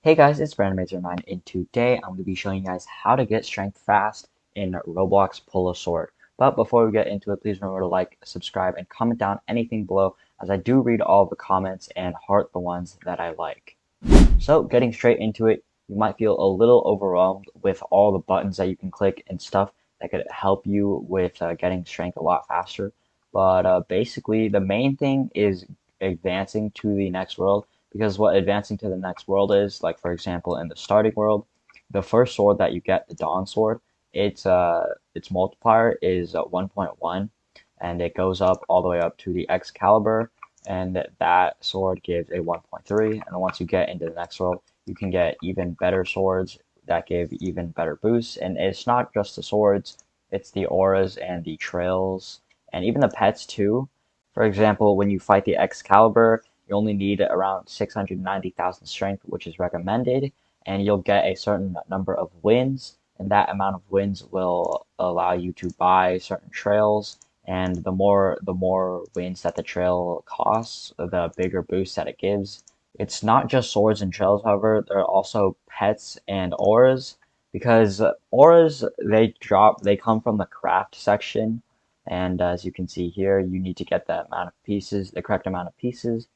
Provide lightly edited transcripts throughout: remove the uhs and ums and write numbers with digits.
Hey guys, it's Brandon09, and today I'm going to be showing you guys how to get strength fast in Roblox Pull a Sword. But before we get into it, please remember to like, subscribe, and comment down anything below, as I do read all the comments and heart the ones that I like. So getting straight into it, you might feel a little overwhelmed with all the buttons that you can click and stuff that could help you with getting strength a lot faster. But basically, the main thing is advancing to the next world, because what advancing to the next world is, like for example, in the starting world, the first sword that you get, the Dawn Sword, its multiplier is 1.1, and it goes up all the way up to the Excalibur, and that sword gives a 1.3. And once you get into the next world, you can get even better swords that give even better boosts. And it's not just the swords, it's the auras and the trails and even the pets too. For example, when you fight the Excalibur, you only need around 690,000 strength, which is recommended, and you'll get a certain number of wins, and that amount of wins will allow you to buy certain trails, and the more wins that the trail costs, the bigger boost that it gives. It's not just swords and trails, however, there are also pets and auras, because auras, they come from the craft section, and as you can see here, you need to get the amount of pieces, the correct amount of pieces,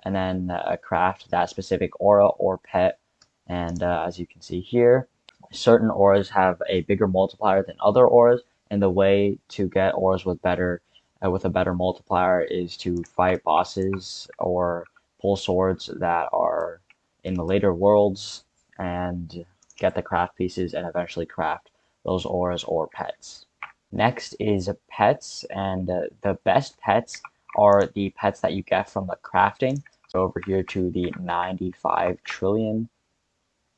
and then craft that specific aura or pet. And as you can see here, certain auras have a bigger multiplier than other auras, and the way to get auras with a better multiplier is to fight bosses or pull swords that are in the later worlds and get the craft pieces and eventually craft those auras or pets. Next is pets, and the best pets are the pets that you get from the crafting. So over here to the 95 trillion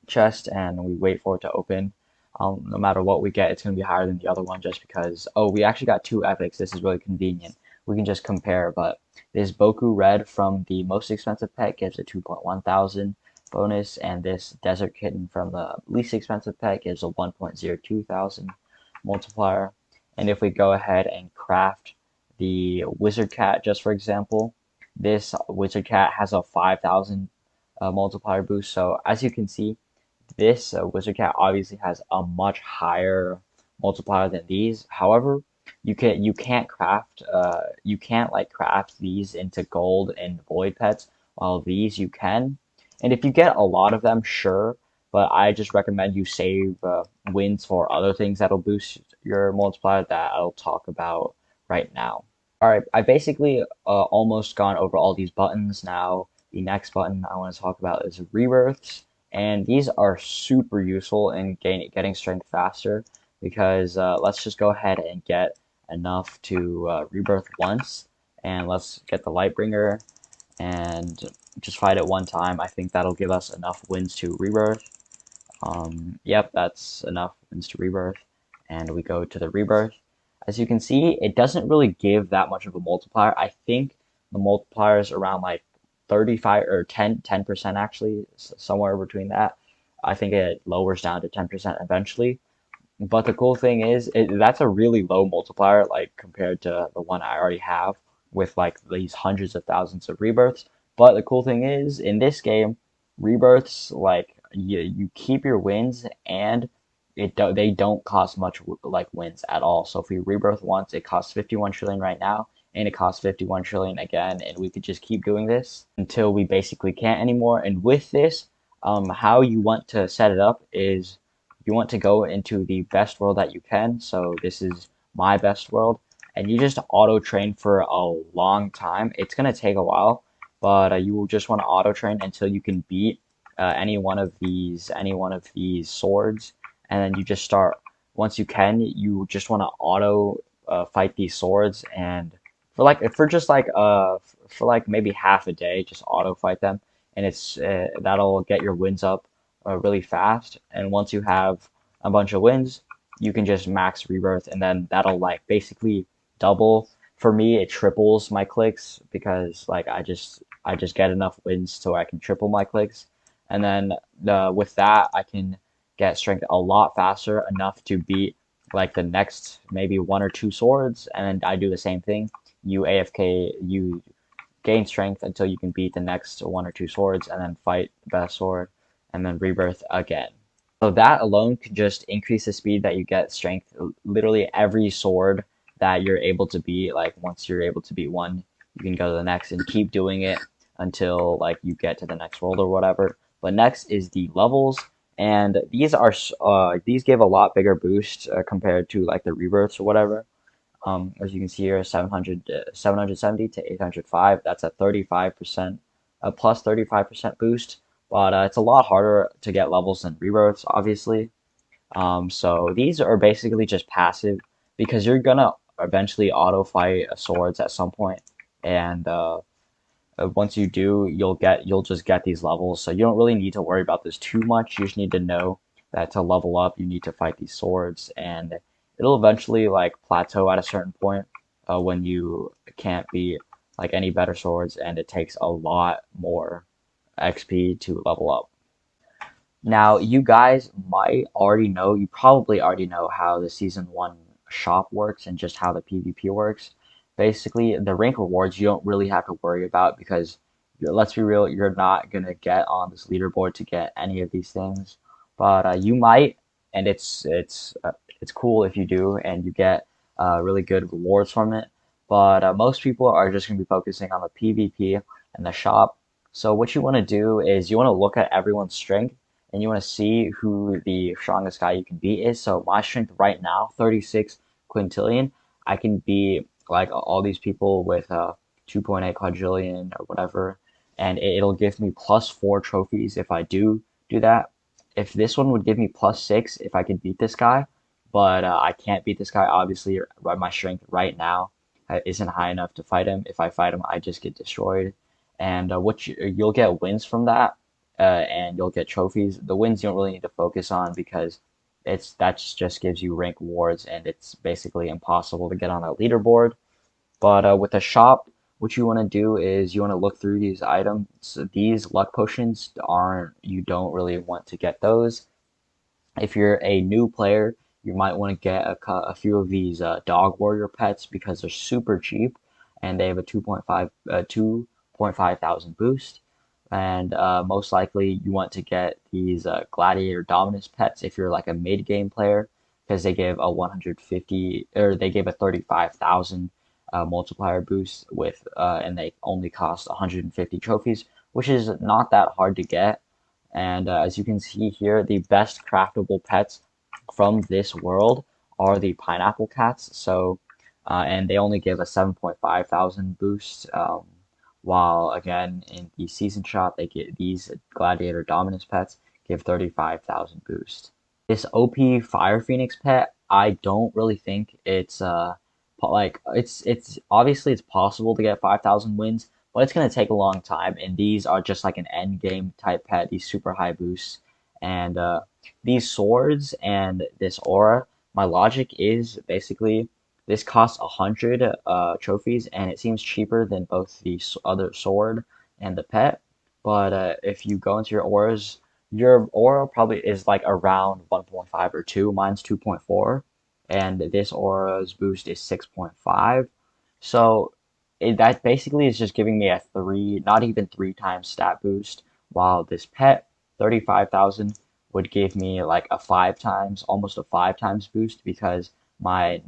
chest, and we wait for it to open. No matter what we get, it's going to be higher than the other one, just because, oh, we actually got two epics. This is really convenient. We can just compare, but this Boku Red from the most expensive pet gives a 2.1 thousand bonus, and this Desert Kitten from the least expensive pet gives a 1.02 thousand multiplier. And if we go ahead and craft the Wizard Cat, just for example, this Wizard Cat has a 5,000 multiplier boost. So as you can see, this Wizard Cat obviously has a much higher multiplier than these. However, you can't like craft these into gold and void pets, while these you can. And if you get a lot of them, sure, but I just recommend you save wins for other things that'll boost your multiplier that I'll talk about right now. Alright, I basically almost gone over all these buttons. Now the next button I want to talk about is rebirths, and these are super useful in getting strength faster, because let's just go ahead and get enough to rebirth once, and let's get the Lightbringer and just fight it one time. I think that'll give us enough wins to rebirth. Yep, that's enough wins to rebirth, and we go to the rebirth. As you can see, it doesn't really give that much of a multiplier. I think the multiplier is around like 35 or 10% actually, somewhere between that. I think it lowers down to 10% eventually. But the cool thing is, that's a really low multiplier, like compared to the one I already have with like these hundreds of thousands of rebirths. But the cool thing is, in this game, rebirths, like you keep your wins, and they don't cost much like wins at all. So if we rebirth once, it costs 51 trillion right now, and it costs 51 trillion again, and we could just keep doing this until we basically can't anymore. And with this, how you want to set it up is you want to go into the best world that you can. So this is my best world, and you just auto train for a long time. It's gonna take a while, but you will just want to auto train until you can beat any one of these swords, and then you just start. Once you can, you just want to auto fight these swords, and for like maybe half a day, just auto fight them, and it's that'll get your wins up really fast. And once you have a bunch of wins, you can just max rebirth, and then that'll like basically double. For me, it triples my clicks, because like I just get enough wins so I can triple my clicks, and then with that I can get strength a lot faster, enough to beat like the next maybe one or two swords. And I do the same thing. You AFK, you gain strength until you can beat the next one or two swords, and then fight the best sword, and then rebirth again. So that alone could just increase the speed that you get strength. Literally every sword that you're able to beat, like once you're able to beat one, you can go to the next and keep doing it until like you get to the next world or whatever. But next is the levels, and these give a lot bigger boost compared to like the rebirths or whatever. As you can see here, 770 to 805. That's a 35%, a plus 35% boost. But it's a lot harder to get levels than rebirths, obviously. So these are basically just passive because you're gonna eventually auto fight swords at some point, and once you do, you'll just get these levels. So you don't really need to worry about this too much. You just need to know that to level up, you need to fight these swords, and it'll eventually like plateau at a certain point when you can't be like any better swords, and it takes a lot more XP to level up. Now, you guys might already know, you probably already know how the Season 1 shop works and just how the PvP works. Basically, the rank rewards you don't really have to worry about because, let's be real, you're not going to get on this leaderboard to get any of these things. But you might, and it's cool if you do, and you get really good rewards from it. But most people are just going to be focusing on the PvP and the shop. So what you want to do is you want to look at everyone's strength and you want to see who the strongest guy you can beat is. So my strength right now, 36 quintillion. I can beat like all these people with 2.8 quadrillion or whatever, and it'll give me +4 trophies if I do that. If this one would give me +6 if I could beat this guy, but I can't beat this guy. Obviously, my strength right now isn't high enough to fight him. If I fight him, I just get destroyed. And you'll get wins from that, and you'll get trophies. The wins you don't really need to focus on because that just gives you rank rewards, and it's basically impossible to get on that leaderboard. But with a shop, what you want to do is you want to look through these items. These luck potions aren't, you don't really want to get those. If you're a new player, you might want to get a few of these dog warrior pets because they're super cheap and they have a 2.5 thousand boost. And most likely you want to get these gladiator dominus pets if you're like a mid game player because they give a 150 or they give a 35,000 multiplier boost with and they only cost 150 trophies, which is not that hard to get. And as you can see here, the best craftable pets from this world are the pineapple cats. So, and they only give a 7.5 thousand boost. While again in the season shop, they get these gladiator dominance pets give 35,000 boost. This OP Fire Phoenix pet, I don't really think it's like it's obviously it's possible to get 5,000 wins, but it's gonna take a long time. And these are just like an end game type pet, these super high boosts, and these swords and this aura. My logic is basically this costs 100 trophies, and it seems cheaper than both the other sword and the pet. But if you go into your aura probably is like around 1.5 or 2. Mine's 2.4, and this aura's boost is 6.5. So that basically is just giving me a 3, not even 3 times stat boost, while this pet, 35,000, would give me like a 5 times, almost a 5 times boost because my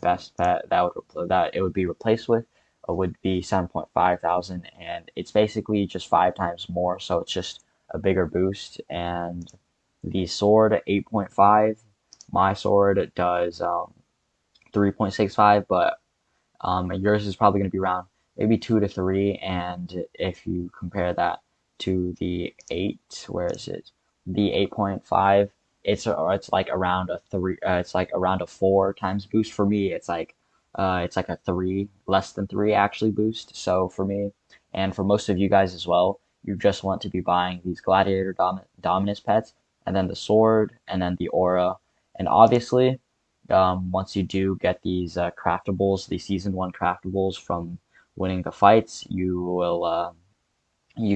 best pet that it would be replaced with would be 7.5 thousand, and it's basically just 5 times more, so it's just a bigger boost. And the sword 8.5, my sword does 3.65, but yours is probably going to be around maybe 2 to 3. And if you compare that to the 8, where is it? The 8.5, it's like around a 3. It's like around a 4 times boost for me. It's like a 3, less than 3 actually boost. So for me, and for most of you guys as well, you just want to be buying these gladiator dominus pets, and then the sword, and then the aura, and obviously once you do get these craftables, the season 1 craftables from winning the fights, you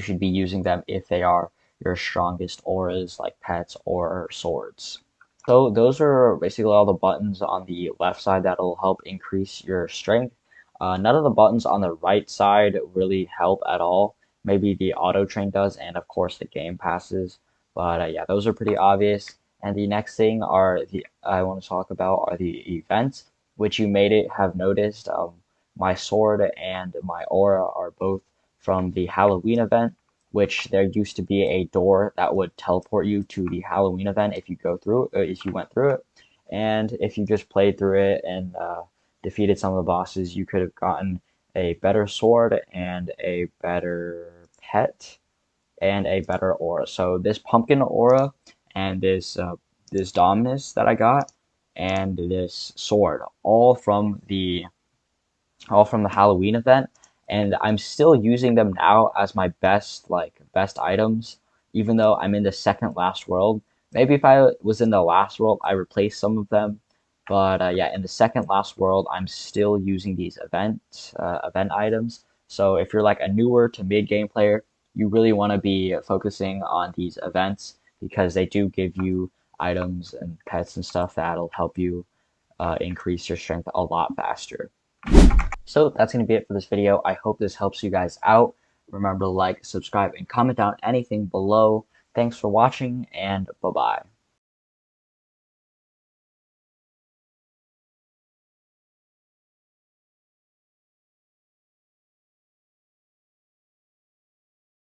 should be using them if they are your strongest auras like pets or swords. So those are basically all the buttons on the left side that'll help increase your strength. None of the buttons on the right side really help at all. Maybe the auto train does, and of course the game passes. But yeah, those are pretty obvious. And the next thing are the I want to talk about are the events, which you made it have noticed. My sword and my aura are both from the Halloween event, which there used to be a door that would teleport you to the Halloween event if you go through if you went through it, and if you just played through it and defeated some of the bosses, you could have gotten a better sword and a better pet and a better aura. So this pumpkin aura and this Dominus that I got and this sword, all from the Halloween event, and I'm still using them now as my best items, even though I'm in the second last world. Maybe if I was in the last world, I replaced some of them, but yeah, in the second last world, I'm still using these event items. So if you're like a newer to mid game player, you really want to be focusing on these events because they do give you items and pets and stuff that'll help you increase your strength a lot faster. So that's going to be it for this video. I hope this helps you guys out. Remember to like, subscribe, and comment down anything below. Thanks for watching, and bye-bye.